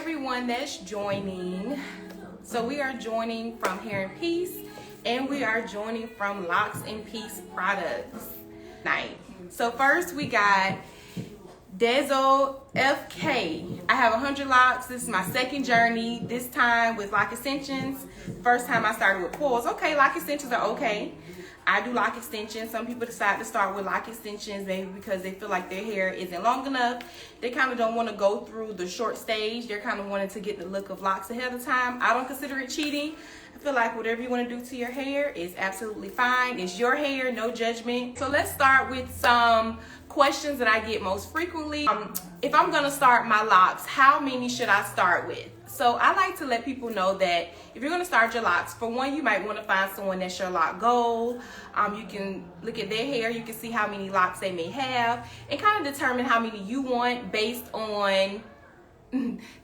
everyone that's joining. So we are joining from Hair and Peace, and we are joining from Locs Products. So first we got Dezo FK. I have 100 locks. This is my second journey, this time with lock extensions. First time I started with coils. Okay, lock extensions are okay. I do lock extensions. Some people decide to start with lock extensions maybe because they feel like their hair isn't long enough. They kind of don't want to go through the short stage. They're kind of wanting to get the look of locks ahead of time. I don't consider it cheating. I feel like whatever you want to do to your hair is absolutely fine. It's your hair, no judgment. So let's start with some questions that I get most frequently. If I'm going to start my locks, how many should I start with? So I like to let people know that if you're going to start your locks, for one, you might want to find someone that's your lock goal. You can look at their hair, you can see how many locks they may have, and kind of determine how many you want based on,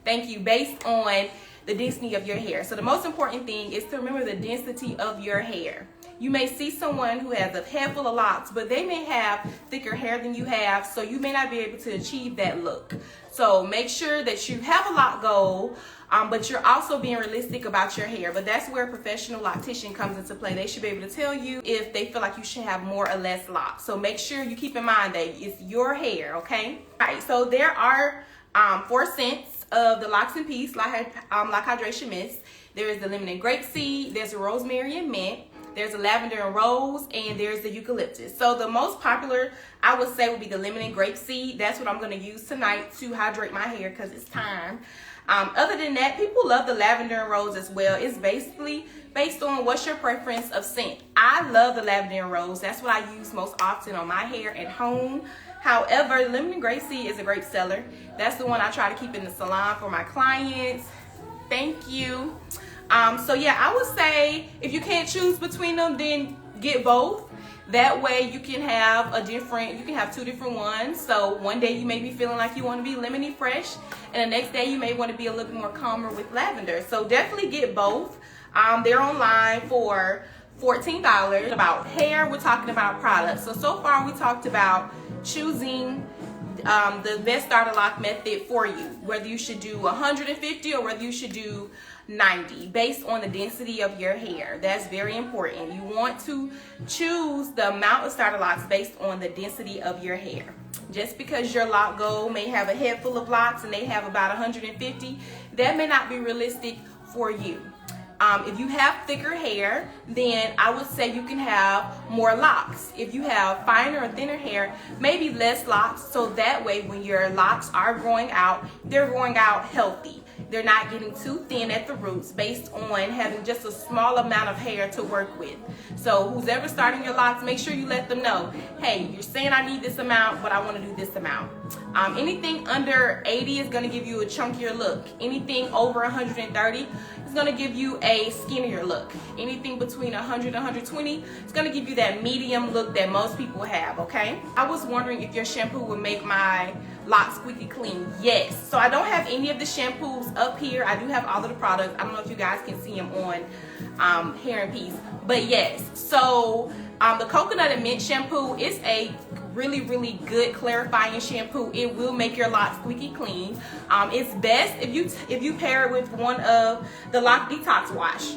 based on the density of your hair. So the most important thing is to remember the density of your hair. You may see someone who has a head full of locks, but they may have thicker hair than you have, so you may not be able to achieve that look. So make sure that you have a lock goal, but you're also being realistic about your hair. But that's where a professional loctician comes into play. They should be able to tell you if they feel like you should have more or less locks. So make sure you keep in mind that it's your hair, okay? All right, so there are 4 scents of the Locs and Peace Lock Hydration Mist. There is the lemon and grapeseed, there's a rosemary and mint, there's a lavender and rose, and there's the eucalyptus. So the most popular, I would say, would be the lemon and grapeseed. That's what I'm going to use tonight to hydrate my hair because it's time. Other than that, people love the lavender and rose as well. It's basically based on what's your preference of scent. I love the lavender and rose. That's what I use most often on my hair at home. However, lemon and grapeseed is a great seller. That's the one I try to keep in the salon for my clients. Thank you. So yeah, I would say if you can't choose between them, then get both. That way you can have you can have 2 different ones. So one day you may be feeling like you want to be lemony fresh, and the next day you may want to be a little more calmer with lavender. So definitely get both. They're online for $14. About hair, we're talking about products. So far we talked about choosing the best starter lock method for you, whether you should do 150 or whether you should do 90 based on the density of your hair. That's very important. You want to choose the amount of starter locks based on the density of your hair. Just because your lock goal may have a head full of locks and they have about 150, that may not be realistic for you. If you have thicker hair, then I would say you can have more locks. If you have finer or thinner hair, maybe less locks, so that way when your locks are growing out, they're growing out healthy. They're not getting too thin at the roots based on having just a small amount of hair to work with. So who's ever starting your locks, make sure you let them know, hey, you're saying I need this amount, but I want to do this amount. Anything under 80 is going to give you a chunkier look. Anything over 130 is going to give you a skinnier look. Anything between 100 and 120 is going to give you that medium look that most people have, okay? I was wondering if your shampoo would make my locks squeaky clean. Yes. So I don't have any of the shampoos up here. I do have all of the products. I don't know if you guys can see them on Hair and Peace, but yes. So the coconut and mint shampoo is a really good clarifying shampoo. It will make your locks squeaky clean. It's best if you pair it with one of the Loc Detox Wash.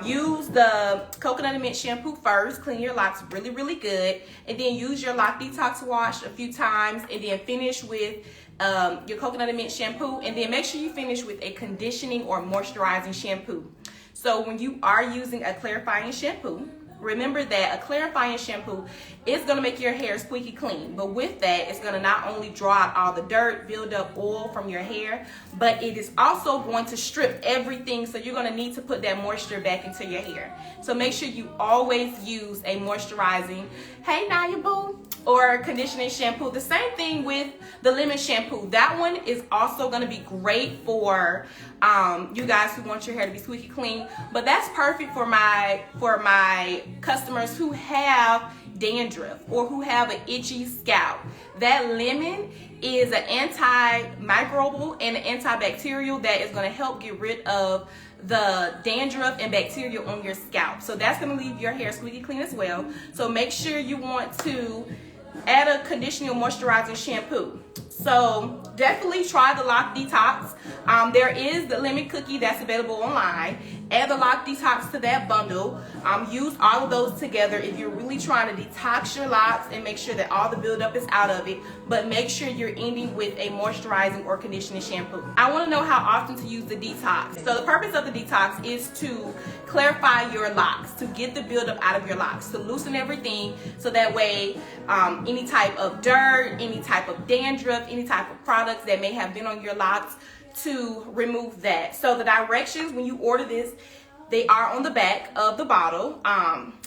Use the coconut and mint shampoo first, clean your locks really good, and then use your Loc Detox Wash a few times, and then finish with your coconut and mint shampoo, and then make sure you finish with a conditioning or moisturizing shampoo. So when you are using a clarifying shampoo, remember that a clarifying shampoo is going to make your hair squeaky clean, but with that, it's going to not only draw out all the dirt, build up oil from your hair, but it is also going to strip everything, so you're going to need to put that moisture back into your hair. So make sure you always use a moisturizing, hey Naya boo, or conditioning shampoo. The same thing with the lemon shampoo. That one is also going to be great for you guys who want your hair to be squeaky clean, but that's perfect for my customers who have dandruff or who have an itchy scalp. That lemon is an antimicrobial and an antibacterial that is going to help get rid of the dandruff and bacteria on your scalp. So that's going to leave your hair squeaky clean as well. So make sure you want to add a conditioning or moisturizing shampoo. So definitely try the Loc Detox. There is the lemon cookie that's available online. Add the Loc Detox to that bundle. Use all of those together if you're really trying to detox your locks and make sure that all the buildup is out of it. But make sure you're ending with a moisturizing or conditioning shampoo. I want to know how often to use the detox. So the purpose of the detox is to clarify your locks, to get the buildup out of your locks, to loosen everything so that way any type of dirt, any type of dandruff, any type of products that may have been on your locks, to remove that. So the directions when you order this, they are on the back of the bottle.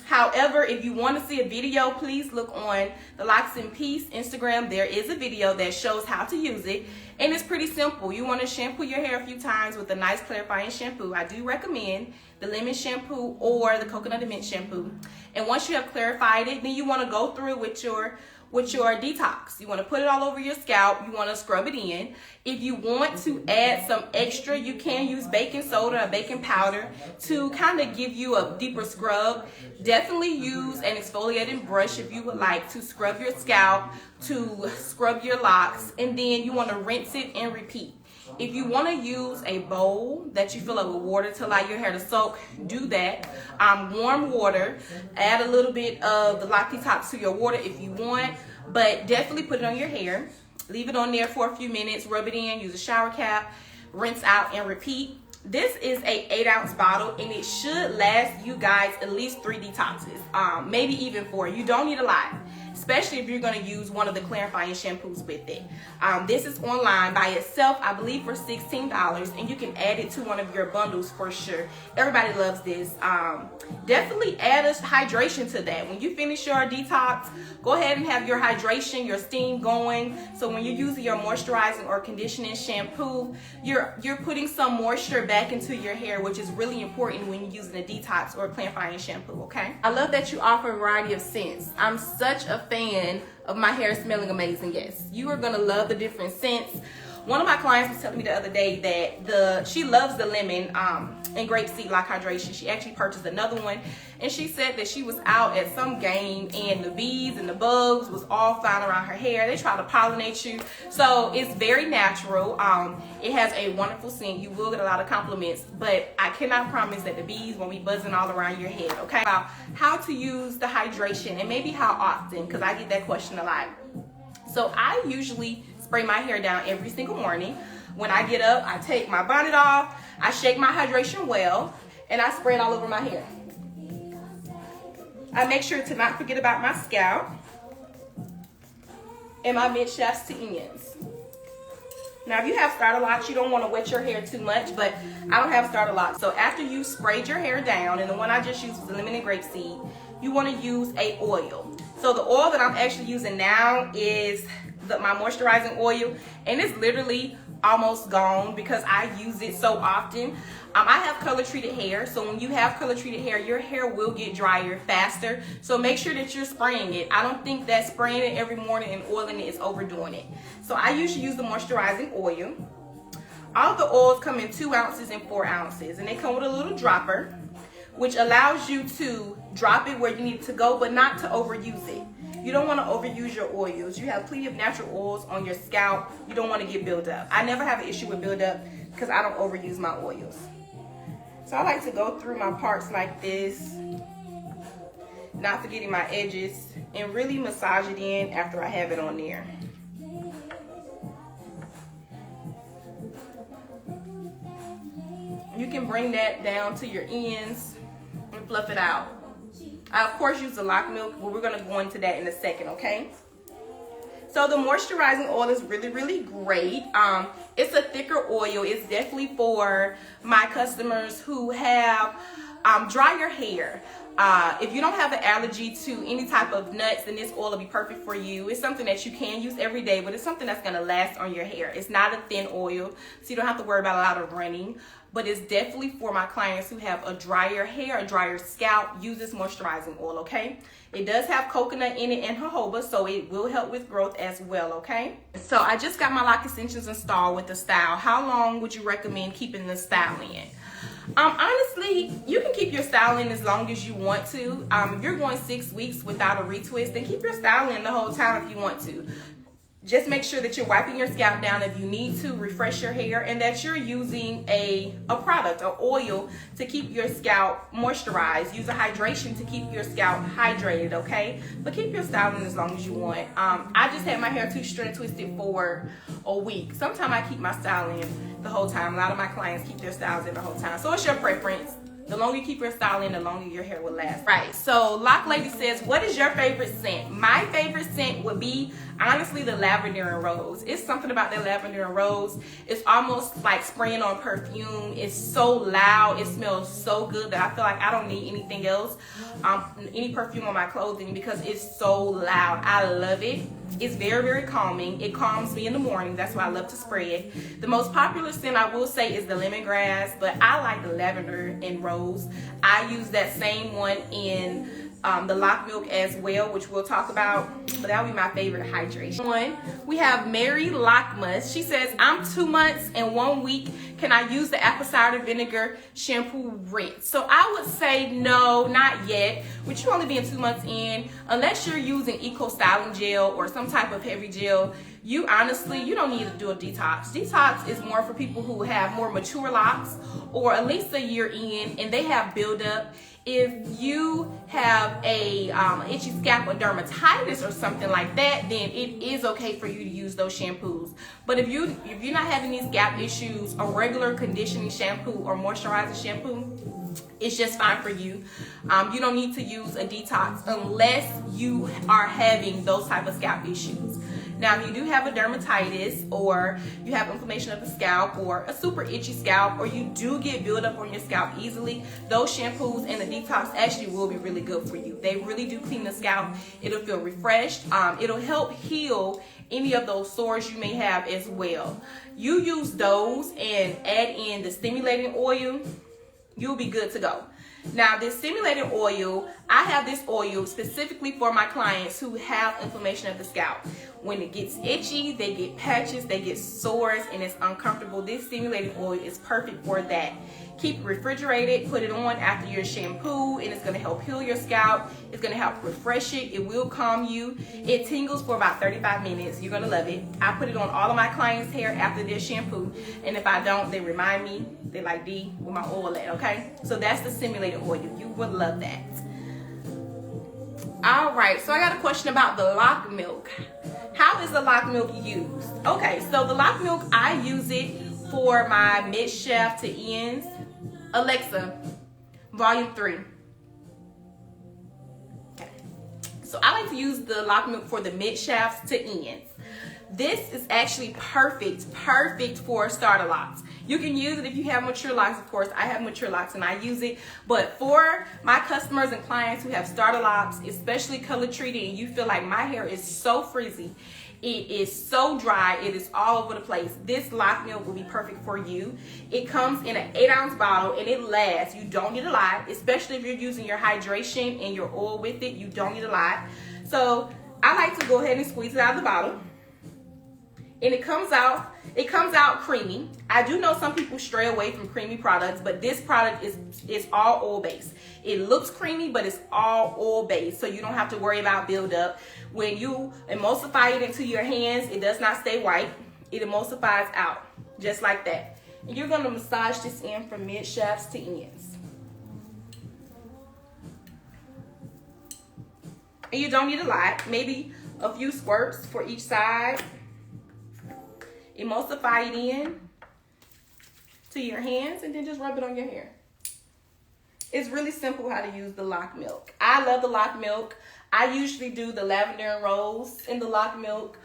However, if you want to see a video, please look on the Locs in Peace Instagram. There is a video that shows how to use it, and it's pretty simple. You want to shampoo your hair a few times with a nice clarifying shampoo. I do recommend the lemon shampoo or the coconut and mint shampoo. And once you have clarified it, then you want to go through with your detox. You want to put it all over your scalp. You want to scrub it in. If you want to add some extra, you can use baking soda or baking powder to kind of give you a deeper scrub. Definitely use an exfoliating brush if you would like to scrub your scalp, to scrub your locks, and then you want to rinse it and repeat. If you want to use a bowl that you fill up with water to allow your hair to soak, do that. Warm water. Add a little bit of the Loc Detox to your water if you want, but definitely put it on your hair. Leave it on there for a few minutes. Rub it in. Use a shower cap. Rinse out and repeat. This is a 8-ounce bottle, and it should last you guys at least 3 detoxes, maybe even 4. You don't need a lot, especially if you're going to use one of the clarifying shampoos with it. This is online by itself, I believe, for $16, and you can add it to one of your bundles for sure. Everybody loves this. Definitely add a hydration to that. When you finish your detox, go ahead and have your hydration, your steam going. So when you're using your moisturizing or conditioning shampoo, you're putting some moisture back into your hair, which is really important when you're using a detox or a clarifying shampoo, okay? I love that you offer a variety of scents. I'm such a fan of my hair smelling amazing. Yes, you are gonna love the different scents. One of my clients was telling me the other day that she loves the lemon and grapeseed lock hydration. She actually purchased another one, and she said that she was out at some game and the bees and the bugs was all flying around her hair. They try to pollinate you, so it's very natural. It has a wonderful scent. You will get a lot of compliments, but I cannot promise that the bees won't be buzzing all around your head. Okay, about how to use the hydration and maybe how often, because I get that question a lot. So I usually spray my hair down every single morning. When I get up, I take my bonnet off, I shake my hydration well, and I spray it all over my hair. I make sure to not forget about my scalp and my mid shafts to ends. Now, if you have starter locks, you don't want to wet your hair too much, but I don't have starter locks. So after you sprayed your hair down, and the one I just used was the lemon and grapeseed, you want to use a oil. So the oil that I'm actually using now is my moisturizing oil, and it's literally almost gone because I use it so often. I have color treated hair, so when you have color treated hair, your hair will get drier faster. So make sure that you're spraying it. I don't think that spraying it every morning and oiling it is overdoing it. So I usually use the moisturizing oil. All of the oils come in 2 ounces and 4 ounces, and they come with a little dropper, which allows you to drop it where you need it to go, but not to overuse it. You don't want to overuse your oils. You have plenty of natural oils on your scalp. You don't want to get buildup. I never have an issue with buildup because I don't overuse my oils. So I like to go through my parts like this, not forgetting my edges, and really massage it in after I have it on there. You can bring that down to your ends and fluff it out. I, of course, use the Loc milk, but we're going to go into that in a second, okay? So the moisturizing oil is really, really great. It's a thicker oil. It's definitely for my customers who have drier hair. If you don't have an allergy to any type of nuts, then this oil will be perfect for you. It's something that you can use every day, but it's something that's going to last on your hair. It's not a thin oil, so you don't have to worry about a lot of running. But it's definitely for my clients who have a drier hair, a drier scalp. Use this moisturizing oil, okay? It does have coconut in it and jojoba, so it will help with growth as well, okay? So I just got my lock extensions installed with the style. How long would you recommend keeping the style in? Honestly, you can keep your style in as long as you want to. If you're going 6 weeks without a retwist, then keep your style in the whole time if you want to. Just make sure that you're wiping your scalp down if you need to refresh your hair, and that you're using a product or oil to keep your scalp moisturized. Use a hydration to keep your scalp hydrated, okay? But keep your styling as long as you want. I just had my hair twisted and twisted for a week. Sometimes I keep my style in the whole time. A lot of my clients keep their styles in the whole time. So it's your preference. The longer you keep your style in, the longer your hair will last. Right, so Loc Lady says, what is your favorite scent? My favorite scent would be, honestly, the lavender and rose. It's something about the lavender and rose. It's almost like spraying on perfume. It's so loud. It smells so good that I feel like I don't need anything else, any perfume on my clothing, because it's so loud. I love it. It's very, very calming. It calms me in the morning. That's why I love to spray it. The most popular scent I will say is the lemongrass, but I like the lavender and rose. I use that same one in the Loc Milk as well, which we'll talk about, but that would be my favorite hydration one. We have Mary Lockmus. She says, I'm 2 months and 1 week. Can I use the apple cider vinegar shampoo rinse? So I would say no, not yet. With you only being 2 months in, unless you're using eco styling gel or some type of heavy gel, you don't need to do a detox. Detox is more for people who have more mature locks or at least a year in and they have buildup. If you have a itchy scalp or dermatitis or something like that, then it is okay for you to use those shampoos. But if you're not having these scalp issues, a regular conditioning shampoo or moisturizing shampoo, it's just fine for you. You don't need to use a detox unless you are having those type of scalp issues. Now, if you do have a dermatitis or you have inflammation of the scalp or a super itchy scalp, or you do get buildup on your scalp easily, those shampoos and the detox actually will be really good for you. They really do clean the scalp. It'll feel refreshed. It'll help heal any of those sores you may have as well. You use those and add in the stimulating oil, you'll be good to go. Now, this stimulating oil, I have this oil specifically for my clients who have inflammation of the scalp. When it gets itchy, they get patches, they get sores, and it's uncomfortable. This stimulating oil is perfect for that. Keep it refrigerated, put it on after your shampoo, and it's going to help heal your scalp. It's going to help refresh it. It will calm you. It tingles for about 35 minutes. You're going to love it. I put it on all of my clients' hair after their shampoo, and if I don't, they remind me. They're like, D, where my oil at, okay? So that's the stimulated oil. You would love that. All right, so I got a question about the Loc Milk. How is the Loc Milk used? Okay, so the Loc Milk, I use it for my mid shaft to ends. Alexa, volume 3. Okay. So I like to use the Loc Milk for the mid shafts to ends. This is actually perfect for starter locks. You can use it if you have mature locks, of course. I have mature locks and I use it. But for my customers and clients who have starter locks, especially color treated, and you feel like my hair is so frizzy, it is so dry, it is all over the place, this Loc Milk will be perfect for you. It comes in an 8-ounce bottle and it lasts. You don't need a lot, especially if you're using your hydration and your oil with it. You don't need a lot. So I like to go ahead and squeeze it out of the bottle. And it comes out creamy. I do know some people stray away from creamy products, but this product is all oil based. It looks creamy, but it's all oil based, so you don't have to worry about buildup. When you emulsify it into your hands, it does not stay white. It emulsifies out, just like that. And you're gonna massage this in from mid shafts to ends. And you don't need a lot, maybe a few squirts for each side. Emulsify it in to your hands and then just rub it on your hair. It's really simple how to use the Loc Milk. I love the Loc Milk. I usually do the lavender and rose in the Loc Milk.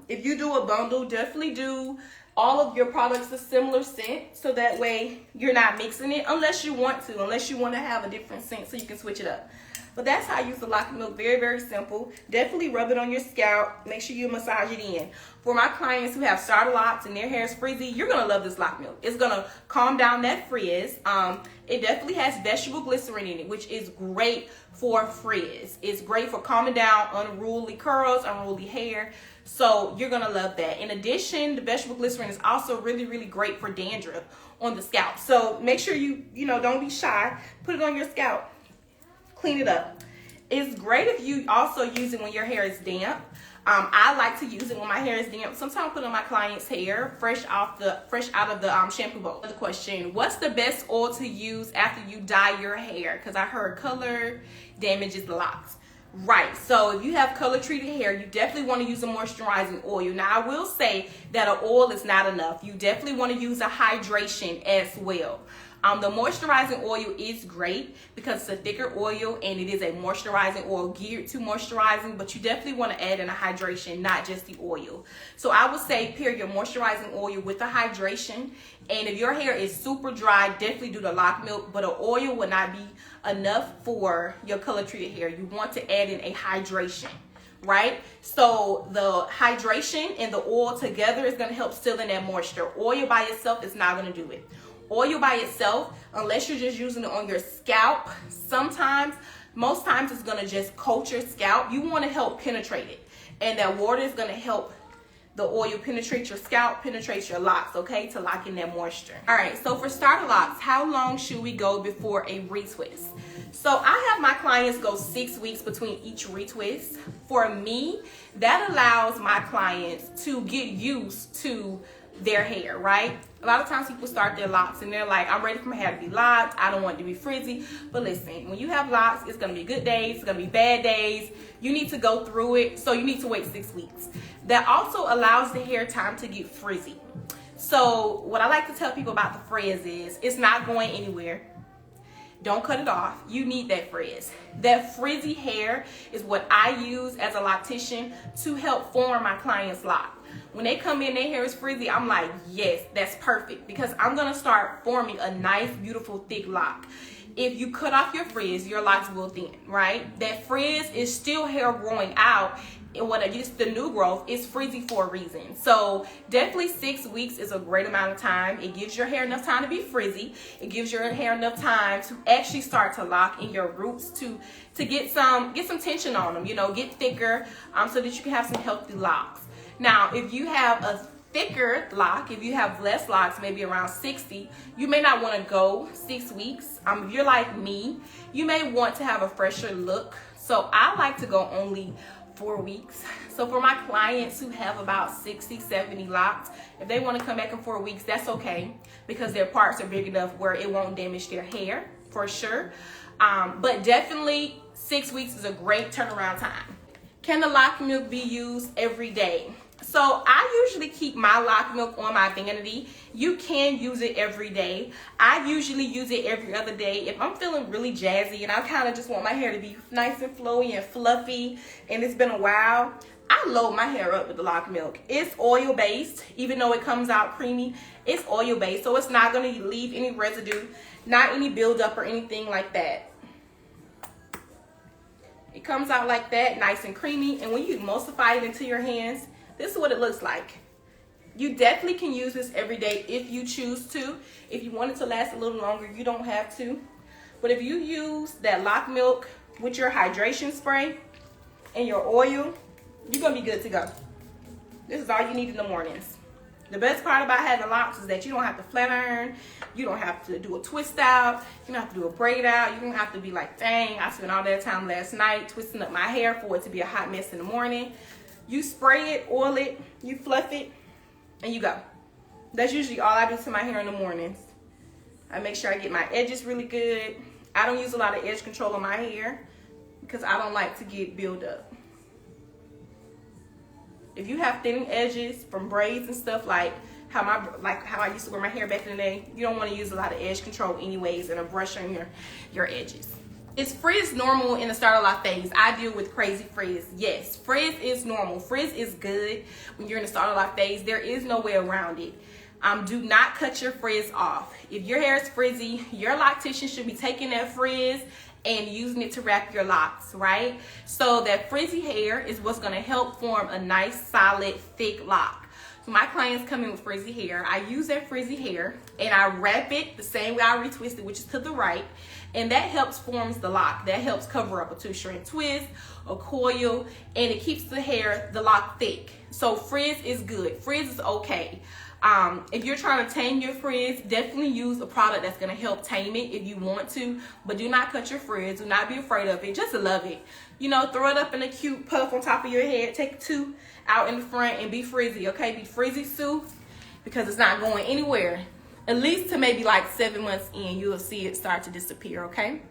If you do a bundle, definitely do all of your products a similar scent, so that way you're not mixing it unless you want to have a different scent so you can switch it up. But that's how I use the Loc Milk. Very, very simple. Definitely rub it on your scalp. Make sure you massage it in. For my clients who have starter locks and their hair is frizzy, you're going to love this Loc Milk. It's going to calm down that frizz. It definitely has vegetable glycerin in it, which is great for frizz. It's great for calming down unruly curls, unruly hair. So you're going to love that. In addition, the vegetable glycerin is also really, really great for dandruff on the scalp. So make sure you don't be shy. Put it on your scalp. Clean it up. It's great if you also use it when your hair is damp. I like to use it when my hair is damp. Sometimes I put it on my client's hair fresh out of the shampoo bowl. The question: what's the best oil to use after you dye your hair? Because I heard color damages the locks. Right, so if you have color treated hair, you definitely want to use a moisturizing oil. Now, I will say that an oil is not enough. You definitely want to use a hydration as well. The moisturizing oil is great because it's a thicker oil and it is a moisturizing oil geared to moisturizing, but you definitely want to add in a hydration, not just the oil. So I would say pair your moisturizing oil with a hydration, and if your hair is super dry, definitely do the Loc Milk, but an oil would not be enough for your color treated hair. You want to add in a hydration, right? So the hydration and the oil together is going to help seal in that moisture. Oil by itself is not going to do it. Oil by itself, unless you're just using it on your scalp, most times it's going to just coat your scalp. You want to help penetrate it, and that water is going to help the oil penetrate your scalp, penetrate your locks, okay, to lock in that moisture. All right, so for starter locks, how long should we go before a retwist? So I have my clients go 6 weeks between each retwist. For me, that allows my clients to get used to their hair, right? A lot of times people start their locks and they're like, I'm ready for my hair to be locked. I don't want it to be frizzy. But listen, when you have locks, it's going to be good days. It's going to be bad days. You need to go through it. So you need to wait 6 weeks. That also allows the hair time to get frizzy. So what I like to tell people about the frizz is it's not going anywhere. Don't cut it off. You need that frizz. That frizzy hair is what I use as a loctician to help form my client's lock. When they come in, their hair is frizzy, I'm like, yes, that's perfect, because I'm going to start forming a nice, beautiful, thick lock. If you cut off your frizz, your locks will thin, right? That frizz is still hair growing out, and what it's the new growth is frizzy for a reason. So definitely 6 weeks is a great amount of time. It gives your hair enough time to be frizzy. It gives your hair enough time to actually start to lock in your roots, to get some tension on them, get thicker, so that you can have some healthy locks. Now, if you have a thicker lock, if you have less locks, maybe around 60, you may not want to go 6 weeks. If you're like me, you may want to have a fresher look. So I like to go only 4 weeks. So for my clients who have about 60, 70 locks, if they want to come back in 4 weeks, that's okay, because their parts are big enough where it won't damage their hair, for sure. But definitely 6 weeks is a great turnaround time. Can the Loc Milk be used every day? So I usually keep my Loc Milk on my vanity. You can use it every day. I usually use it every other day. If I'm feeling really jazzy and I kind of just want my hair to be nice and flowy and fluffy and it's been a while, I load my hair up with the Loc Milk. It's oil based, even though it comes out creamy, it's oil based, so it's not going to leave any residue, not any buildup or anything like that. It comes out like that, nice and creamy, and when you emulsify it into your hands, this is what it looks like. You definitely can use this every day if you choose to. If you want it to last a little longer, you don't have to. But if you use that Loc Milk with your hydration spray and your oil, you're going to be good to go. This is all you need in the mornings. The best part about having locks is that you don't have to flat iron. You don't have to do a twist out. You don't have to do a braid out. You don't have to be like, dang, I spent all that time last night twisting up my hair for it to be a hot mess in the morning. You spray it, oil it, you fluff it, and you go. That's usually all I do to my hair in the mornings. I make sure I get my edges really good. I don't use a lot of edge control on my hair because I don't like to get buildup. If you have thin edges from braids and stuff, like how I used to wear my hair back in the day, you don't want to use a lot of edge control anyways and a brush on your edges. Is frizz normal in the starter lock phase? I deal with crazy frizz. Yes, frizz is normal. Frizz is good when you're in the starter lock phase. There is no way around it. Do not cut your frizz off. If your hair is frizzy, your loctician should be taking that frizz and using it to wrap your locks, right? So that frizzy hair is what's gonna help form a nice, solid, thick lock. So my clients come in with frizzy hair. I use that frizzy hair and I wrap it the same way I retwist it, which is to the right. And that helps forms the lock. That helps cover up a 2-strand twist, a coil, and it keeps the lock thick. So frizz is good. Frizz is okay. If you're trying to tame your frizz, definitely use a product that's going to help tame it if you want to, but do not cut your frizz. Do not be afraid of it. Just love it. You know, throw it up in a cute puff on top of your head. Take 2 out in the front and be frizzy, okay? Be frizzy Sue, because it's not going anywhere. At least to maybe like 7 months in, you'll see it start to disappear, okay?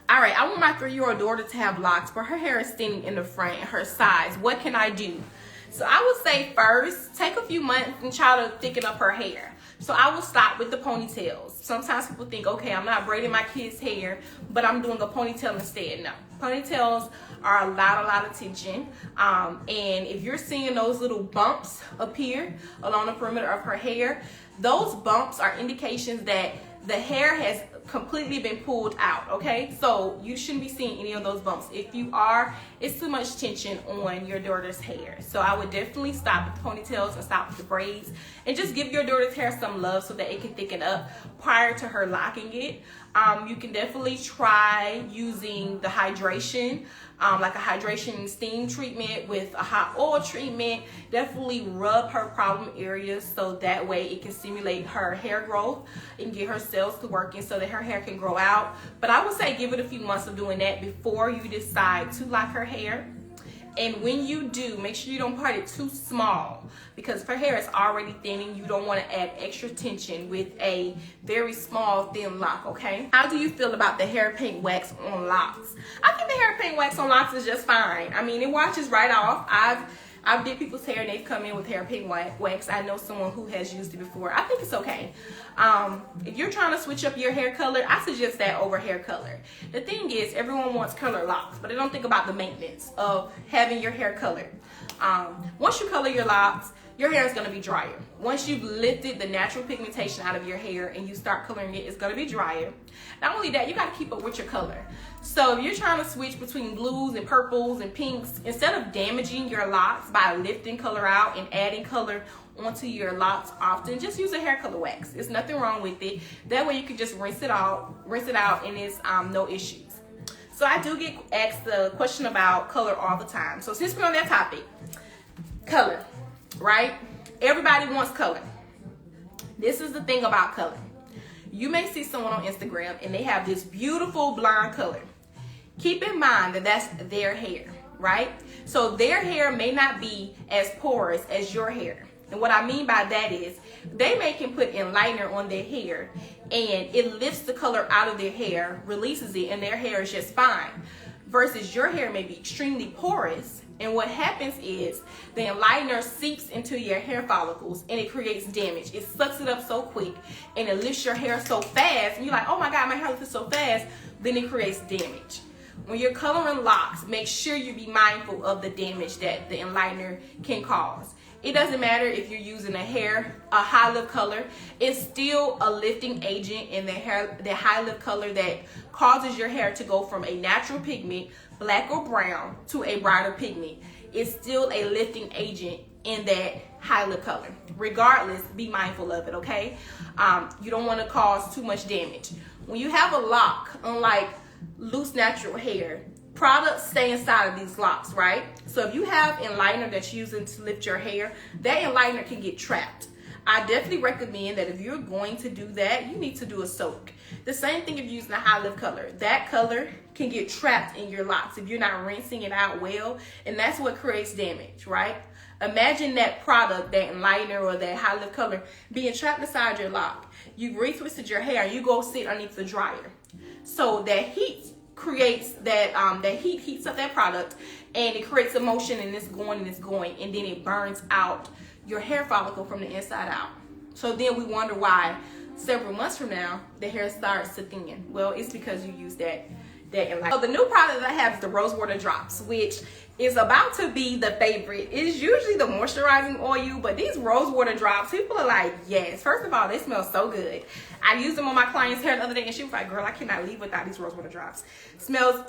All right, I want my 3-year-old daughter to have locks, but her hair is thinning in the front and her size. What can I do? So I would say first, take a few months and try to thicken up her hair. So I will stop with the ponytails. Sometimes people think, okay, I'm not braiding my kids' hair, but I'm doing a ponytail instead. No, ponytails are a lot of tension. And if you're seeing those little bumps appear along the perimeter of her hair, those bumps are indications that the hair has completely been pulled out, okay? So you shouldn't be seeing any of those bumps. If you are, it's too much tension on your daughter's hair. So I would definitely stop with the ponytails and stop with the braids and just give your daughter's hair some love so that it can thicken up prior to her locking it. You can definitely try using the hydration, like a hydration steam treatment with a hot oil treatment. Definitely rub her problem areas so that way it can stimulate her hair growth and get her cells to working so that her hair can grow out. But I would say give it a few months of doing that before you decide to lock her hair. And when you do, make sure you don't part it too small, because if her hair is already thinning, you don't want to add extra tension with a very small, thin lock, okay? How do you feel about the hair paint wax on locks? I think the hair paint wax on locks is just fine. I mean, it washes right off. I've did people's hair and they've come in with hair paint wax. I know someone who has used it before. I think it's okay. If you're trying to switch up your hair color, I suggest that over hair color. The thing is, everyone wants color locks, but they don't think about the maintenance of having your hair colored. Once you color your locks, your hair is going to be drier. Once you've lifted the natural pigmentation out of your hair and you start coloring it, it's going to be drier. Not only that, you got to keep up with your color. So if you're trying to switch between blues and purples and pinks, instead of damaging your locks by lifting color out and adding color onto your locks often, just use a hair color wax. There's nothing wrong with it. That way you can just rinse it out and it's no issues. So I do get asked the question about color all the time. So since we're on that topic, color, right? Everybody wants color. This is the thing about color. You may see someone on Instagram and they have this beautiful blonde color. Keep in mind that that's their hair, right? So their hair may not be as porous as your hair. And what I mean by that is they can put enlightener on their hair and it lifts the color out of their hair, releases it, and their hair is just fine. Versus your hair may be extremely porous, and what happens is the enlightener seeps into your hair follicles and it creates damage. It sucks it up so quick and it lifts your hair so fast, and you're like, oh my God, my hair lifts so fast, then it creates damage. When you're coloring locks, make sure you be mindful of the damage that the enlightener can cause. It doesn't matter if you're using a high lift color, it's still a lifting agent in the high lift color that causes your hair to go from a natural pigment, black or brown, to a brighter pigment. It's still a lifting agent in that high lift color. Regardless, be mindful of it, okay? You don't want to cause too much damage. When you have a lock, unlike loose natural hair, products stay inside of these locks, right? So if you have enlightener that you're using to lift your hair, that enlightener can get trapped. I definitely recommend that if you're going to do that, you need to do a soak. The same thing if you're using a high lift color. That color can get trapped in your locks if you're not rinsing it out well, and that's what creates damage, right? Imagine that product, that enlightener or that high lift color, being trapped inside your lock. You retwisted your hair and you go sit underneath the dryer. So that heat creates that heat heats up that product and it creates a motion, and it's going and then it burns out your hair follicle from the inside out. So then we wonder why several months from now the hair starts to thin. Well, it's because you use that enlightener. So the new product that I have is the rose water drops, which is about to be the favorite. It's usually the moisturizing oil, but these rose water drops, people are like, yes. First of all, they smell so good. I used them on my client's hair the other day and she was like, girl, I cannot leave without these rose water drops. Smells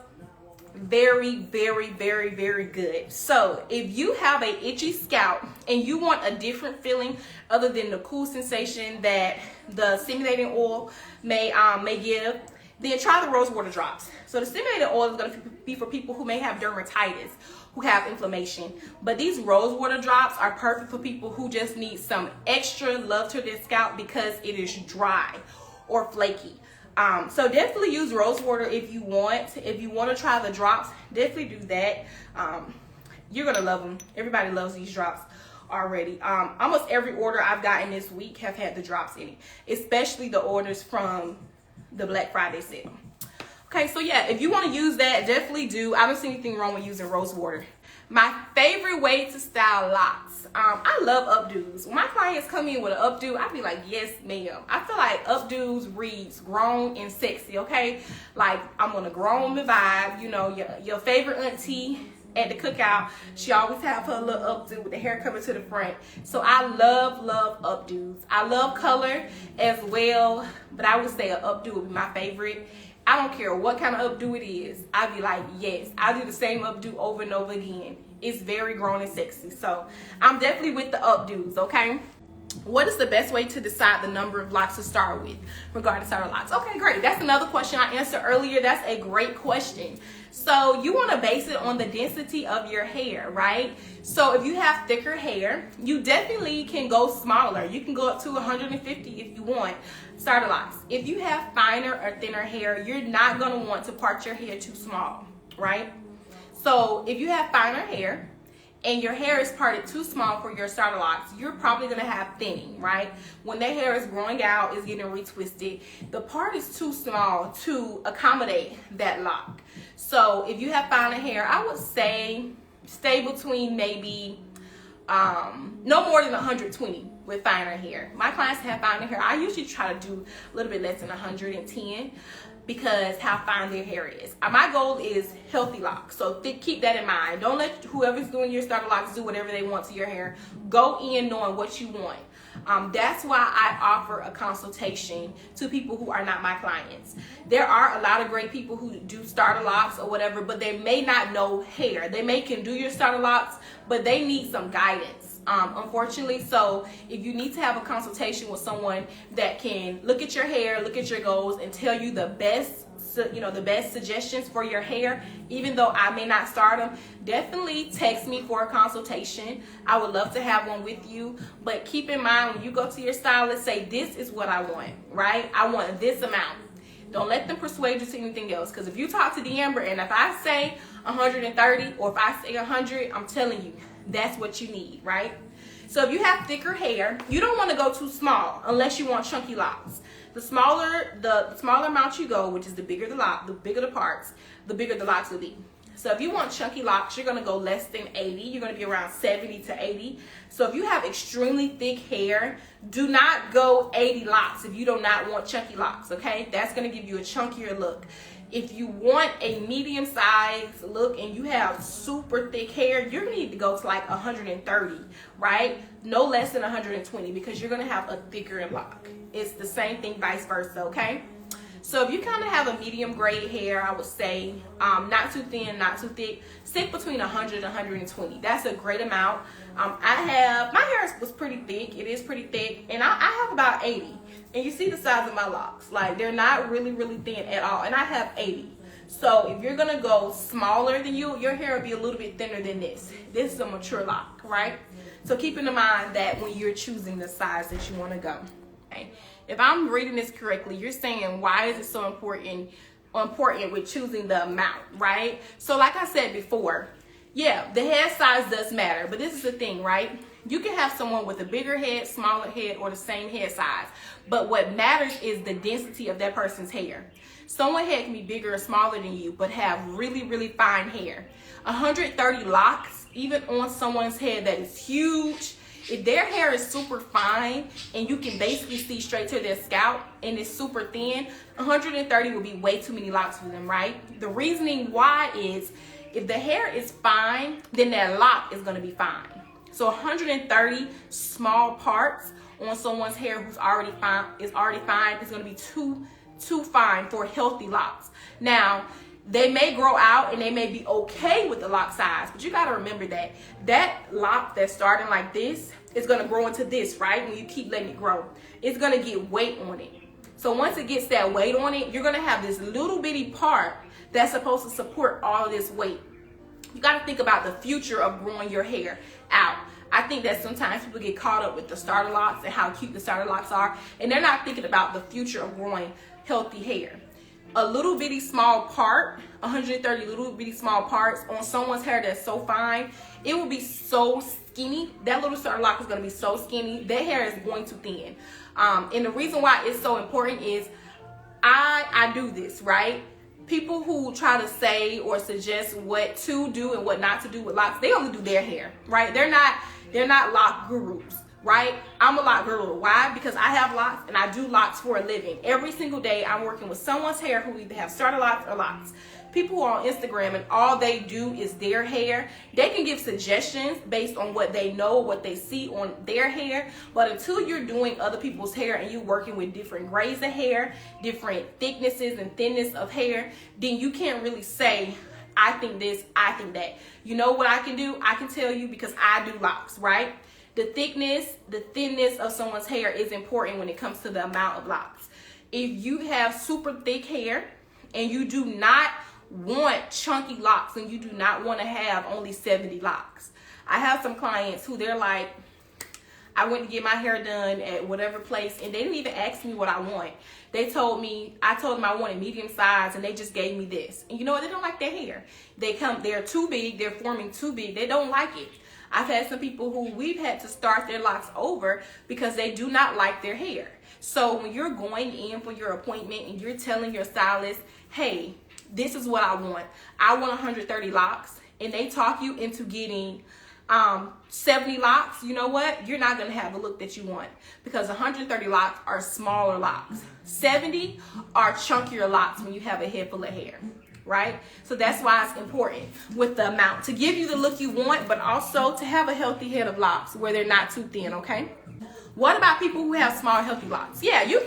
very, very, very, very good. So if you have a itchy scalp and you want a different feeling other than the cool sensation that the stimulating oil may give, then try the rose water drops. So the stimulated oil is going to be for people who may have dermatitis, who have inflammation. But these rose water drops are perfect for people who just need some extra love to their scalp because it is dry or flaky. So definitely use rose water if you want. If you want to try the drops, definitely do that. You're going to love them. Everybody loves these drops already. Almost every order I've gotten this week have had the drops in it, especially the orders from the Black Friday sale. Okay, so yeah, if you want to use that, definitely do. I don't see anything wrong with using rose water. My favorite way to style locks. I love updos. When my clients come in with an updo, I be like, yes, ma'am. I feel like updos reads grown and sexy, okay? Like, I'm on a grown vibe. You know, your favorite auntie at the cookout, she always have her little updo with the hair coming to the front. So I love updos. I love color as well, but I would say an updo would be my favorite. I don't care what kind of updo it is. I'd be like, yes, I'll do the same updo over and over again. It's very grown and sexy. So I'm definitely with the updos, okay? What is the best way to decide the number of locks to start with regarding starter locks? Okay, great. That's another question I answered earlier. That's a great question. So you want to base it on the density of your hair, right? So if you have thicker hair, you definitely can go smaller. You can go up to 150 if you want starter locks. If you have finer or thinner hair, you're not going to want to part your hair too small, right? So if you have finer hair and your hair is parted too small for your starter locks, you're probably going to have thinning, right? When their hair is growing out, it's getting retwisted, the part is too small to accommodate that lock. So if you have finer hair, I would say stay between maybe no more than 120 with finer hair. My clients have finer hair. I usually try to do a little bit less than 110 because how fine their hair is. My goal is healthy locks, so keep that in mind. Don't let whoever's doing your starter locks do whatever they want to your hair. Go in knowing what you want. That's why I offer a consultation to people who are not my clients. There are a lot of great people who do starter locks or whatever, but they may not know hair. They can do your starter locks, but they need some guidance, unfortunately. So if you need to have a consultation with someone that can look at your hair, look at your goals, and tell you the best, the best suggestions for your hair, even though I may not start them, definitely text me for a consultation. I would love to have one with you. But keep in mind, when you go to your stylist, say, this is what I want, right? I want this amount. Don't let them persuade you to anything else. Because if you talk to D'Amber and if I say 130 or if I say 100, I'm telling you, that's what you need, right? So if you have thicker hair, you don't want to go too small unless you want chunky locks. The smaller amount you go, which is the bigger the lock, the bigger the parts, the bigger the locks will be. So if you want chunky locks, you're going to go less than 80. You're going to be around 70 to 80. So if you have extremely thick hair, do not go 80 locks if you do not want chunky locks, okay? That's going to give you a chunkier look. If you want a medium size look and you have super thick hair, you're going to need to go to like 130, right? No less than 120 because you're going to have a thicker lock. It's the same thing vice versa, okay? So if you kind of have a medium grade hair, I would say not too thin, not too thick, stick between 100 and 120. That's a great amount. My hair was pretty thick. It is pretty thick, and I have about 80. And you see the size of my locks. Like, they're not really, really thin at all. And I have 80. So if you're going to go smaller than you, your hair will be a little bit thinner than this. This is a mature lock, right? So keep in mind that when you're choosing the size that you want to go. Okay? If I'm reading this correctly, you're saying, why is it so important with choosing the amount, right? So like I said before, yeah, the head size does matter. But this is the thing, right? You can have someone with a bigger head, smaller head, or the same head size. But what matters is the density of that person's hair. Someone's head can be bigger or smaller than you, but have really, really fine hair. 130 locks, even on someone's head that is huge, if their hair is super fine and you can basically see straight to their scalp and it's super thin, 130 will be way too many locks for them, right? The reasoning why is if the hair is fine, then that lock is going to be fine. So 130 small parts on someone's hair who's already fine is going to be too fine for healthy locks. Now, they may grow out and they may be okay with the lock size, but you got to remember that lock that's starting like this is going to grow into this, right? When you keep letting it grow, it's going to get weight on it. So once it gets that weight on it, you're gonna have this little bitty part that's supposed to support all of this weight. You got to think about the future of growing your hair out. I think that sometimes people get caught up with the starter locks and how cute the starter locks are, and they're not thinking about the future of growing healthy hair. A little bitty small part, 130 little bitty small parts on someone's hair that's so fine, it will be so skinny. That little starter lock is going to be so skinny, their hair is going to thin. And the reason why it's so important is I do this, right? People who try to say or suggest what to do and what not to do with locks, they only do their hair, right? They're not lock gurus, right? I'm a lock guru. Why? Because I have locks and I do locks for a living. Every single day I'm working with someone's hair who either have starter locks or locks. People who are on Instagram and all they do is their hair, they can give suggestions based on what they know, what they see on their hair. But until you're doing other people's hair and you're working with different grades of hair, different thicknesses and thinness of hair, then you can't really say, I think this, I think that. You know what I can do? I can tell you because I do locks, right? The thickness, the thinness of someone's hair is important when it comes to the amount of locks. If you have super thick hair and you do not want chunky locks and you do not want to have only 70 locks. I have some clients who they're like, I went to get my hair done at whatever place and they didn't even ask me what I want. They told me, I told them I wanted medium size and they just gave me this. And you know what? They don't like their hair. They're too big, they're forming too big. They don't like it. I've had some people who we've had to start their locks over because they do not like their hair. So when you're going in for your appointment and you're telling your stylist, hey, this is what I want. I want 130 locks. And they talk you into getting 70 locks. You know what? You're not going to have the look that you want because 130 locks are smaller locks. 70 are chunkier locks when you have a head full of hair, right? So that's why it's important with the amount to give you the look you want, but also to have a healthy head of locks where they're not too thin, okay? What about people who have small healthy locks? Yeah, you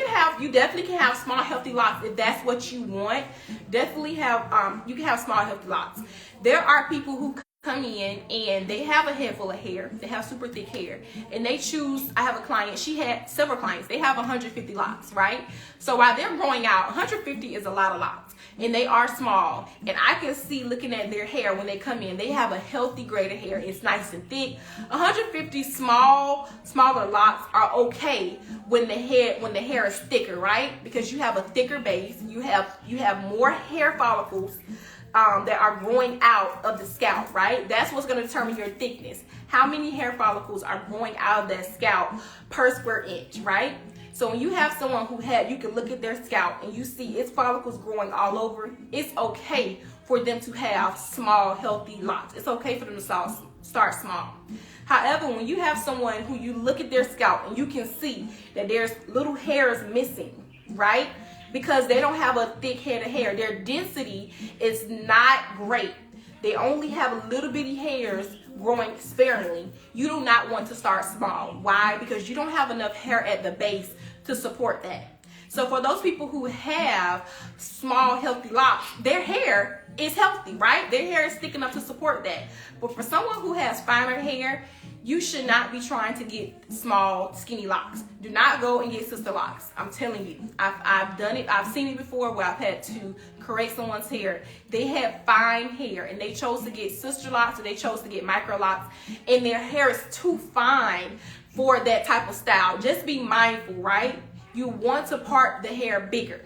definitely can have small healthy locks if that's what you want. Definitely have you can have small healthy locks. There are people who come in and they have a head full of hair, they have super thick hair, and they choose, I have a client, she had several clients, they have 150 locks, right? So while they're growing out, 150 is a lot of locks, and they are small, and I can see looking at their hair when they come in, they have a healthy grade of hair, it's nice and thick. 150 smaller locks are okay when the hair is thicker, right? Because you have a thicker base, you have more hair follicles that are growing out of the scalp, right? That's what's going to determine your thickness. How many hair follicles are growing out of that scalp per square inch, right? So when you have someone you can look at their scalp and you see its follicles growing all over, it's okay for them to have small, healthy locks. It's okay for them to start small. However, when you have someone who you look at their scalp and you can see that there's little hairs missing, right? Because they don't have a thick head of hair. Their density is not great. They only have little bitty hairs growing sparingly. You do not want to start small. Why? Because you don't have enough hair at the base to support that. So for those people who have small, healthy locks, their hair is healthy, right? Their hair is thick enough to support that. But for someone who has finer hair, you should not be trying to get small, skinny locks. Do not go and get sister locks. I'm telling you, I've done it. I've seen it before where I've had to correct someone's hair. They had fine hair and they chose to get sister locks or they chose to get micro locks, and their hair is too fine for that type of style. Just be mindful, right? You want to part the hair bigger.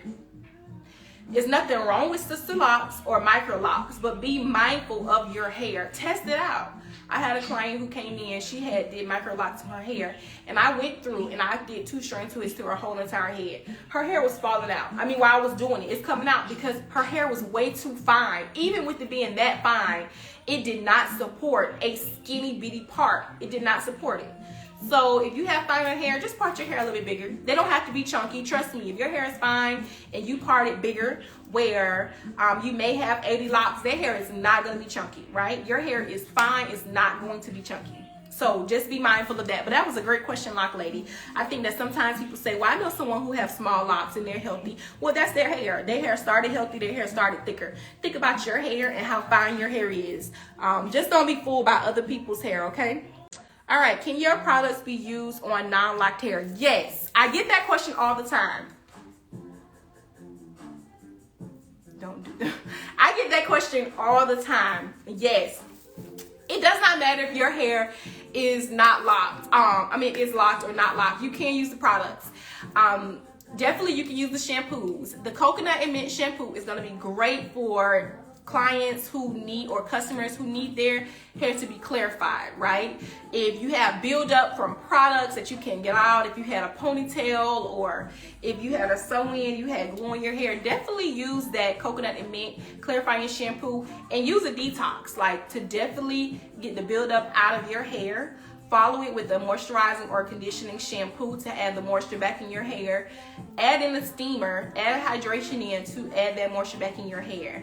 There's nothing wrong with sister locks or micro locks, but be mindful of your hair. Test it out. I had a client who came in, she did micro locks in her hair, and I went through and I did 2 strand twists to her whole entire head. Her hair was falling out. I mean, while I was doing it, it's coming out because her hair was way too fine. Even with it being that fine, it did not support a skinny bitty part. It did not support it. So if you have finer hair, just part your hair a little bit bigger. They don't have to be chunky. Trust me, if your hair is fine and you part it bigger where you may have 80 locks, their hair is not going to be chunky, right? Your hair is fine. It's not going to be chunky. So just be mindful of that. But that was a great question, Loc Lady. I think that sometimes people say, well, I know someone who has small locks and they're healthy. Well, that's their hair. Their hair started healthy. Their hair started thicker. Think about your hair and how fine your hair is. Just don't be fooled by other people's hair, okay? All right, can your products be used on non-locked hair? Yes, I get that question all the time. I get that question all the time. Yes, it does not matter if your hair is not locked. Is locked or not locked. You can use the products. Definitely you can use the shampoos. The coconut and mint shampoo is going to be great for clients who need, or customers who need their hair to be clarified, right? If you have buildup from products that you can get out, if you had a ponytail, or if you had a sew-in, you had glue in your hair, definitely use that coconut and mint clarifying shampoo, and use a detox, like, to definitely get the buildup out of your hair. Follow it with a moisturizing or conditioning shampoo to add the moisture back in your hair. Add in a steamer, add hydration in to add that moisture back in your hair.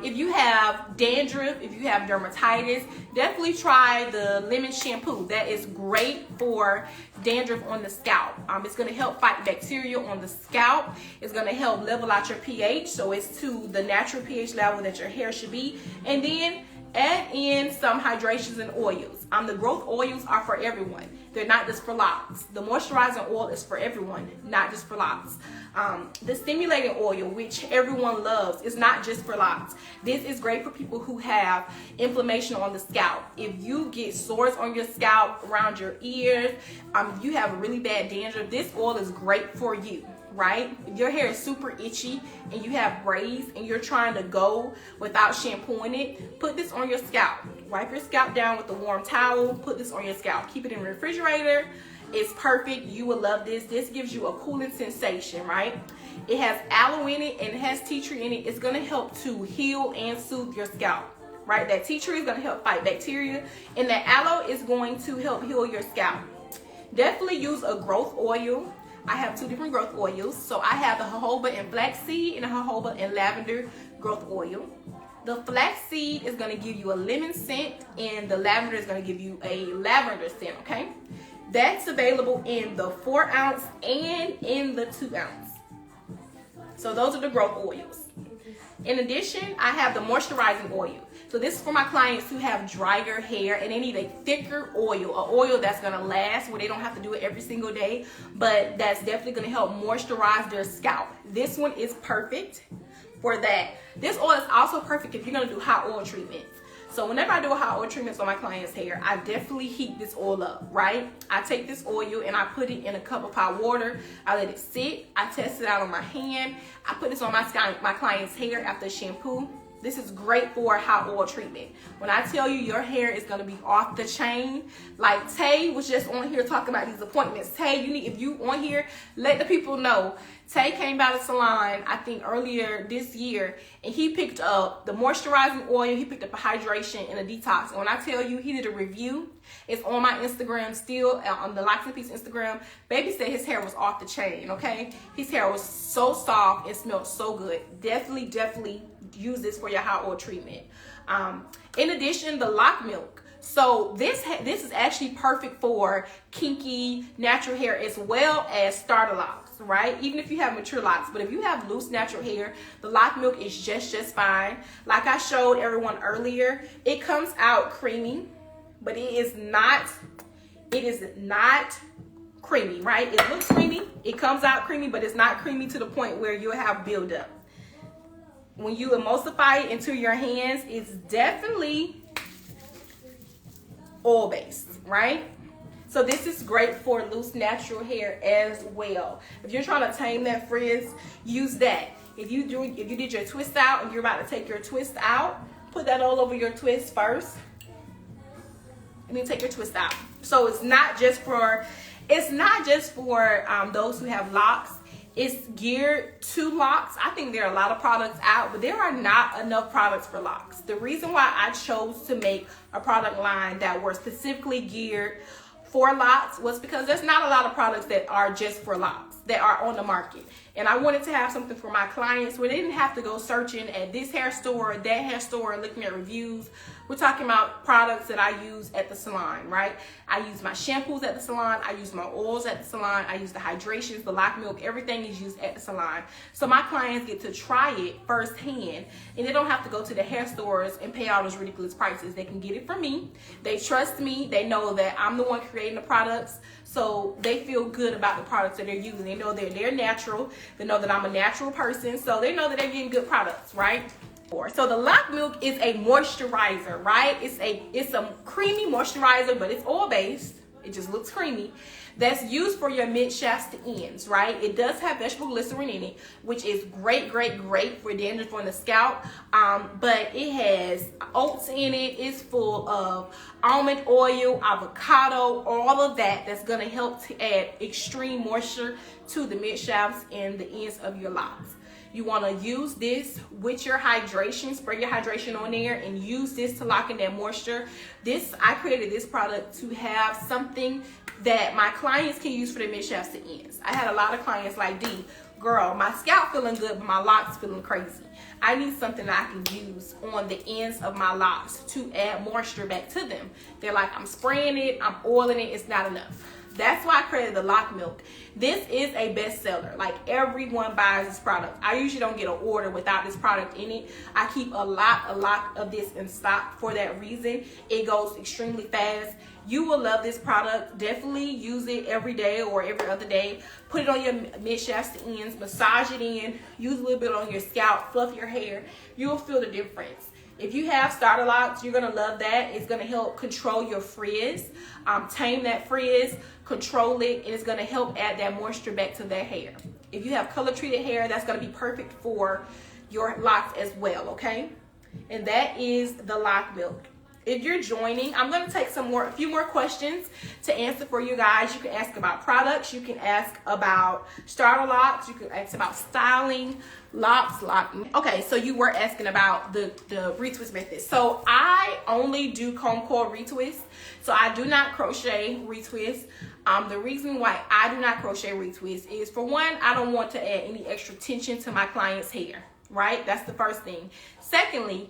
If you have dandruff, if you have dermatitis, definitely try the lemon shampoo. That is great for dandruff on the scalp. It's going to help fight bacteria on the scalp. It's going to help level out your pH, so it's to the natural pH level that your hair should be. And then add in some hydrations and oils. The growth oils are for everyone. They're not just for locks. The moisturizing oil is for everyone, not just for locks. The stimulating oil, which everyone loves, is not just for locks. This is great for people who have inflammation on the scalp. If you get sores on your scalp, around your ears, if you have a really bad dandruff, this oil is great for you. Right? If your hair is super itchy and you have braids and you're trying to go without shampooing it, put this on your scalp. Wipe your scalp down with a warm towel. Put this on your scalp. Keep it in the refrigerator. It's perfect. You will love this. This gives you a cooling sensation, right? It has aloe in it and it has tea tree in it. It's going to help to heal and soothe your scalp, right? That tea tree is going to help fight bacteria, and that aloe is going to help heal your scalp. Definitely use a growth oil. I have 2 different growth oils. So I have the jojoba and flaxseed, and the jojoba and lavender growth oil. The flaxseed is going to give you a lemon scent, and the lavender is going to give you a lavender scent, okay? That's available in the 4 ounce and in the 2 ounce. So those are the growth oils. In addition, I have the moisturizing oil. So this is for my clients who have drier hair and they need a thicker oil, an oil that's going to last, where they don't have to do it every single day, but that's definitely going to help moisturize their scalp. This one is perfect for that. This oil is also perfect if you're going to do hot oil treatments. So whenever I do a hot oil treatments on my client's hair, I definitely heat this oil up, right? I take this oil and I put it in a cup of hot water. I let it sit. I test it out on my hand. I put this on my client's hair after shampoo. This is great for a hot oil treatment. When I tell you your hair is going to be off the chain, like Tay was just on here talking about these appointments. Tay, if you on here, let the people know. Tay came by the salon, I think earlier this year, and he picked up the moisturizing oil, he picked up a hydration and a detox. And when I tell you he did a review, it's on my Instagram still, on the Locs and Peace Instagram. Baby said his hair was off the chain, okay? His hair was so soft, it smelled so good. Definitely use this for your hot oil treatment. In addition, the Loc milk. So this is actually perfect for kinky, natural hair as well as starter locks, right? Even if you have mature locks. But if you have loose, natural hair, the Loc milk is just fine. Like I showed everyone earlier, it comes out creamy, but it is not creamy, right? It looks creamy, it comes out creamy, but it's not creamy to the point where you'll have buildup. When you emulsify it into your hands, it's definitely oil-based, right? So this is great for loose natural hair as well. If you're trying to tame that frizz, use that. If you did your twist out and you're about to take your twist out, put that all over your twist first, and then take your twist out. So it's not just for those who have locks. It's geared to locks. I think there are a lot of products out, but there are not enough products for locks. The reason why I chose to make a product line that were specifically geared for locks was because there's not a lot of products that are just for locks that are on the market. And I wanted to have something for my clients where they didn't have to go searching at this hair store or that hair store and looking at reviews. We're talking about products that I use at the salon, right? I use my shampoos at the salon. I use my oils at the salon. I use the hydrations, the Loc milk. Everything is used at the salon. So my clients get to try it firsthand, and they don't have to go to the hair stores and pay all those ridiculous prices. They can get it from me. They trust me. They know that I'm the one creating the products, so they feel good about the products that they're using. They know that they're natural. They know that I'm a natural person, so they know that they're getting good products, right? So the Loc Milk is a moisturizer, right? It's a creamy moisturizer, but it's oil based. It just looks creamy. That's used for your mid shafts to ends, right? It does have vegetable glycerin in it, which is great for dandruff on the scalp. But it has oats in it. It's full of almond oil, avocado, all of that. That's gonna help to add extreme moisture to the mid shafts and the ends of your locks. You want to use this with your hydration, spray your hydration on there and use this to lock in that moisture. I created this product to have something that my clients can use for their mid shafts to ends. I had a lot of clients like, D, girl, my scalp feeling good, but my locks feeling crazy. I need something that I can use on the ends of my locks to add moisture back to them. They're like, I'm spraying it, I'm oiling it, it's not enough. That's why I created the Loc Milk. This is a bestseller. Like, everyone buys this product. I usually don't get an order without this product in it. I keep a lot of this in stock for that reason. It goes extremely fast. You will love this product. Definitely use it every day or every other day. Put it on your mid shafts to ends. Massage it in. Use a little bit on your scalp. Fluff your hair. You will feel the difference. If you have starter locks, you're gonna love that. It's gonna help control your frizz, tame that frizz, control it, and it's gonna help add that moisture back to their hair. If you have color treated hair, that's gonna be perfect for your locks as well, okay? And that is the Loc Milk. If you're joining, I'm going to take a few more questions to answer for you guys. You can ask about products. You can ask about starter locks. You can ask about styling, locks. Okay, so you were asking about the retwist method. So I only do comb coil retwist. So I do not crochet retwist. The reason why I do not crochet retwist is, for one, I don't want to add any extra tension to my client's hair, right? That's the first thing. Secondly,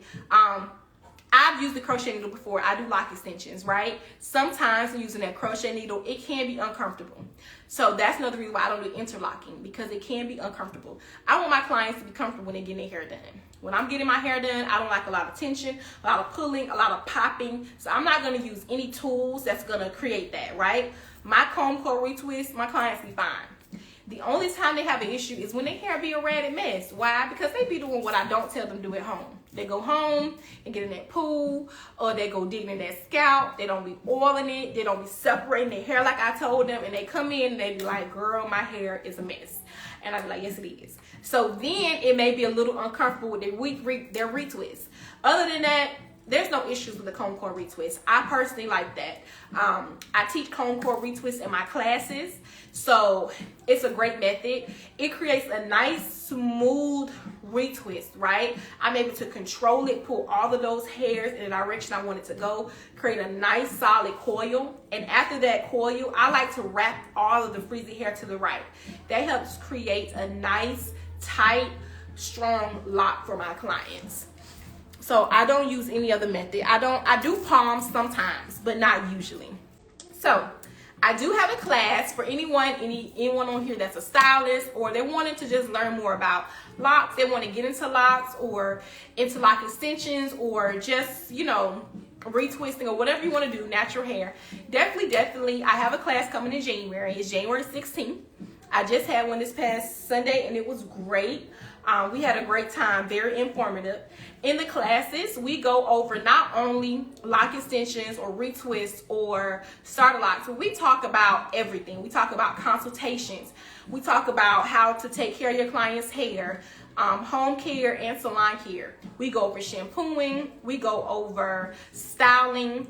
I've used the crochet needle before. I do lock extensions, right? Sometimes using that crochet needle, it can be uncomfortable. So that's another reason why I don't do interlocking, because it can be uncomfortable. I want my clients to be comfortable when they're getting their hair done. When I'm getting my hair done, I don't like a lot of tension, a lot of pulling, a lot of popping. So I'm not going to use any tools that's going to create that, right? My comb coil retwist, my clients be fine. The only time they have an issue is when their hair be a ratted mess. Why? Because they be doing what I don't tell them to do at home. They go home and get in that pool, or they go digging in that scalp. They don't be oiling it. They don't be separating their hair like I told them. And they come in and they be like, girl, my hair is a mess. And I be like, yes, it is. So then it may be a little uncomfortable with their retwist. Other than that, there's no issues with the comb coil retwist. I personally like that. I teach comb coil retwist in my classes, so it's a great method. It creates a nice, smooth retwist, right? I'm able to control it, pull all of those hairs in the direction I want it to go, create a nice, solid coil. And after that coil, I like to wrap all of the frizzy hair to the right. That helps create a nice, tight, strong lock for my clients. So I don't use any other method. I do palms sometimes, but not usually. So I do have a class for anyone on here that's a stylist, or they wanted to just learn more about locks. They want to get into locks or into lock extensions, or just, retwisting, or whatever you want to do, natural hair. Definitely, I have a class coming in January. It's January 16th. I just had one this past Sunday, and it was great. We had a great time, very informative. In the classes, we go over not only lock extensions or retwists or starter locks, but we talk about everything. We talk about consultations. We talk about how to take care of your client's hair, home care and salon care. We go over shampooing. We go over styling.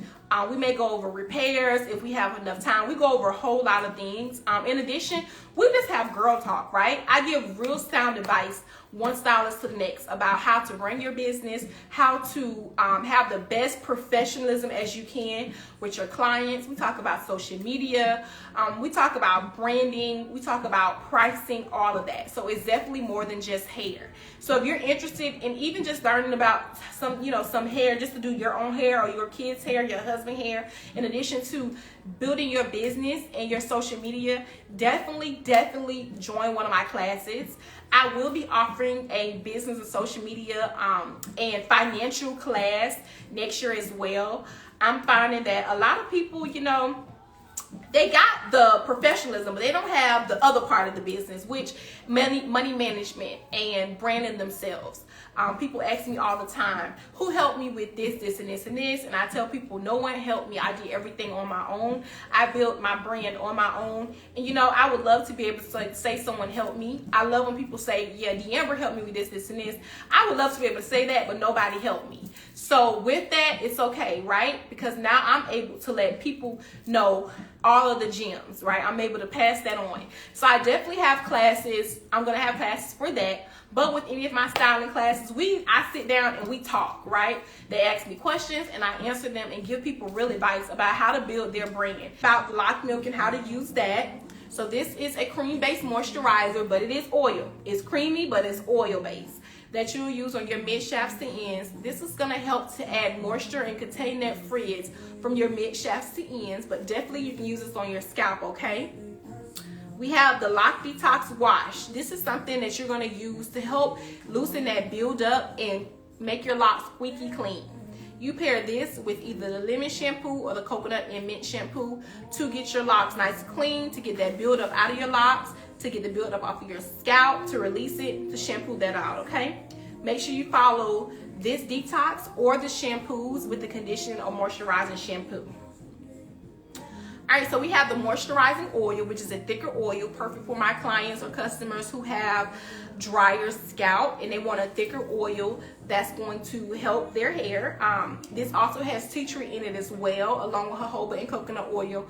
We may go over repairs if we have enough time. We go over a whole lot of things. In addition, we just have girl talk, right? I give real sound advice, one stylist to the next, about how to run your business, how to have the best professionalism as you can with your clients. We talk about social media. We talk about branding. We talk about pricing, all of that. So it's definitely more than just hair. So if you're interested in even just learning about some hair, just to do your own hair or your kids' hair, your husband's hair, in addition to building your business and your social media, definitely join one of my classes. I will be offering a business and social media and financial class next year as well. I'm finding that a lot of people, they got the professionalism, but they don't have the other part of the business, which money management and branding themselves. People ask me all the time, who helped me with this, this, and this, and this? And I tell people, no one helped me. I did everything on my own. I built my brand on my own. And you know, I would love to be able to say someone helped me. I love when people say, yeah, D'Amber helped me with this, this, and this. I would love to be able to say that, but nobody helped me. So with that, it's okay, right? Because now I'm able to let people know all of the gems, right? I'm able to pass that on. So I definitely have classes. I'm going to have classes for that. But with any of my styling classes, I sit down and we talk, right? They ask me questions and I answer them and give people real advice about how to build their brand, about Loc milk and how to use that. So this is a cream-based moisturizer, but it is oil. It's creamy, but it's oil-based that you'll use on your mid shafts to ends. This is going to help to add moisture and contain that frizz from your mid shafts to ends, but definitely you can use this on your scalp, okay? We have the Loc Detox Wash. This is something that you're going to use to help loosen that buildup and make your locks squeaky clean. You pair this with either the lemon shampoo or the coconut and mint shampoo to get your locks nice and clean, to get that buildup out of your locks, to get the buildup off of your scalp, to release it, to shampoo that out, okay? Make sure you follow this detox or the shampoos with the conditioning or moisturizing shampoo. All right, so we have the moisturizing oil, which is a thicker oil, perfect for my clients or customers who have drier scalp and they want a thicker oil that's going to help their hair. This also has tea tree in it as well, along with jojoba and coconut oil,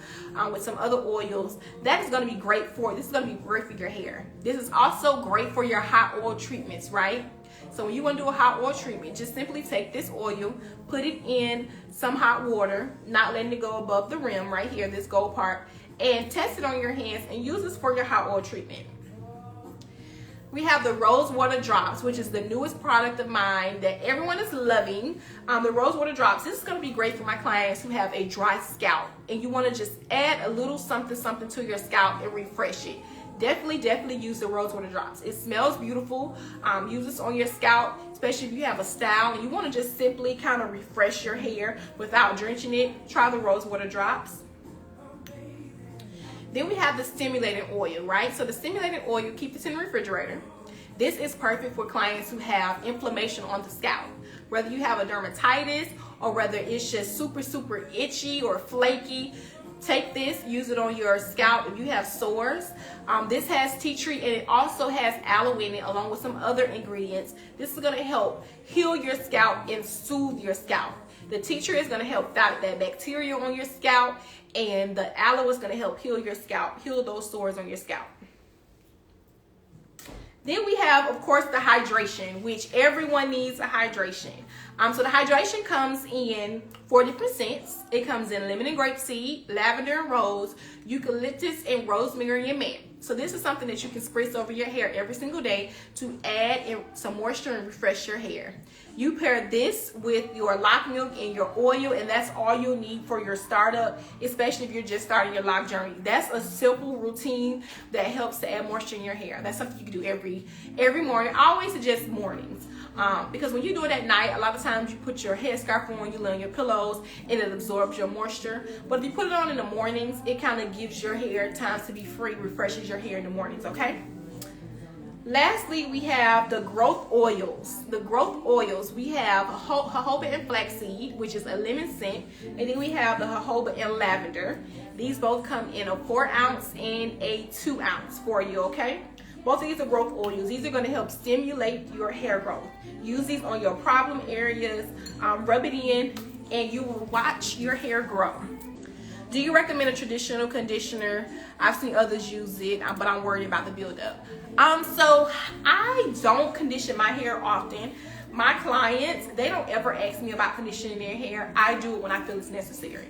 with some other oils. That is going to be great for, this is going to be great for your hair. This is also great for your hot oil treatments, right? So when you want to do a hot oil treatment, just simply take this oil, put it in some hot water, not letting it go above the rim right here, this gold part, and test it on your hands and use this for your hot oil treatment. We have the Rose Water Drops, which is the newest product of mine that everyone is loving. The Rose Water Drops, this is going to be great for my clients who have a dry scalp and you want to just add a little something to your scalp and refresh it. Definitely use the Rose Water Drops. It smells beautiful. Use this on your scalp, especially if you have a style and you want to just simply kind of refresh your hair without drenching it. Try the Rose Water Drops. Then we have the stimulating oil, right? So the stimulating oil, keep this in the refrigerator. This is perfect for clients who have inflammation on the scalp. Whether you have a dermatitis or whether it's just super itchy or flaky, take this, use it on your scalp if you have sores. This has tea tree and it also has aloe in it along with some other ingredients. This is going to help heal your scalp and soothe your scalp. The tea tree is going to help fight that bacteria on your scalp, and the aloe is going to help heal your scalp, heal those sores on your scalp. Then we have, of course, the hydration, which everyone needs a hydration. So the hydration comes in 4 different scents. It comes in lemon and grapeseed, lavender and rose, eucalyptus and rosemary and mint. So this is something that you can spritz over your hair every single day to add in some moisture and refresh your hair. You pair this with your Loc milk and your oil, and that's all you'll need for your startup, especially if you're just starting your Loc journey. That's a simple routine that helps to add moisture in your hair. That's something you can do every morning. I always suggest mornings. Because when you do it at night, a lot of times you put your headscarf on, you lay on your pillows, and it absorbs your moisture. But if you put it on in the mornings, it kind of gives your hair time to be free, refreshes your hair in the mornings, okay? Lastly, we have the growth oils. The growth oils, we have jojoba and flaxseed, which is a lemon scent, and then we have the jojoba and lavender. These both come in a 4 ounce and a 2 ounce for you, okay? Both of these are growth oils. These are going to help stimulate your hair growth. Use these on your problem areas, rub it in, and you will watch your hair grow. Do you recommend a traditional conditioner? I've seen others use it, but I'm worried about the buildup. So I don't condition my hair often. My clients, they don't ever ask me about conditioning their hair. I do it when I feel it's necessary.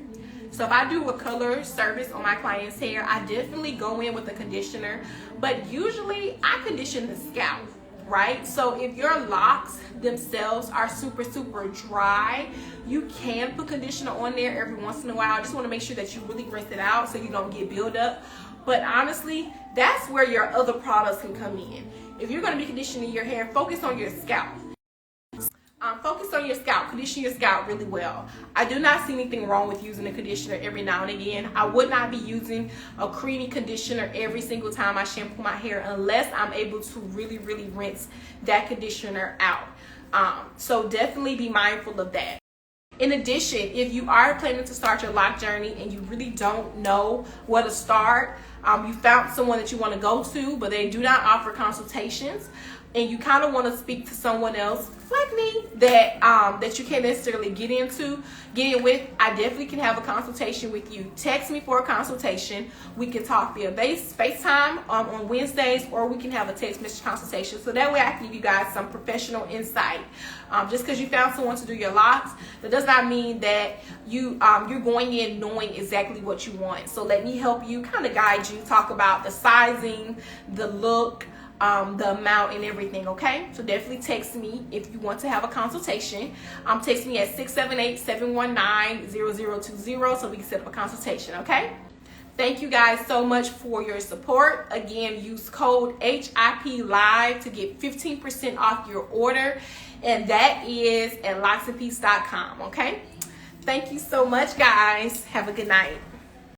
So if I do a color service on my client's hair, I definitely go in with a conditioner, but usually I condition the scalp, right? So if your locks themselves are super dry, you can put conditioner on there every once in a while. I just want to make sure that you really rinse it out so you don't get buildup. But honestly, that's where your other products can come in. If you're going to be conditioning your hair, focus on your scalp. Focus on your scalp. Condition your scalp really well. I do not see anything wrong with using a conditioner every now and again. I would not be using a creamy conditioner every single time I shampoo my hair unless I'm able to really rinse that conditioner out. So definitely be mindful of that. In addition, if you are planning to start your loc journey and you really don't know where to start, you found someone that you want to go to, but they do not offer consultations, and you kind of want to speak to someone else like me that you can't necessarily get in with, I definitely can have a consultation with you. Text me for a consultation. We can talk via FaceTime on Wednesdays, or we can have a text message consultation. So that way I can give you guys some professional insight. Just because you found someone to do your locks, that does not mean that you're going in knowing exactly what you want. So let me help you, kind of guide you, talk about the sizing, the look, the amount, and everything. Okay, so definitely text me if you want to have a consultation. Text me at 678-719-0020 so we can set up a consultation. Okay, thank you guys so much for your support. Again, use code HIP Live to get 15% off your order, and that is at locsandpeace.com. Okay, thank you so much, guys. Have a good night.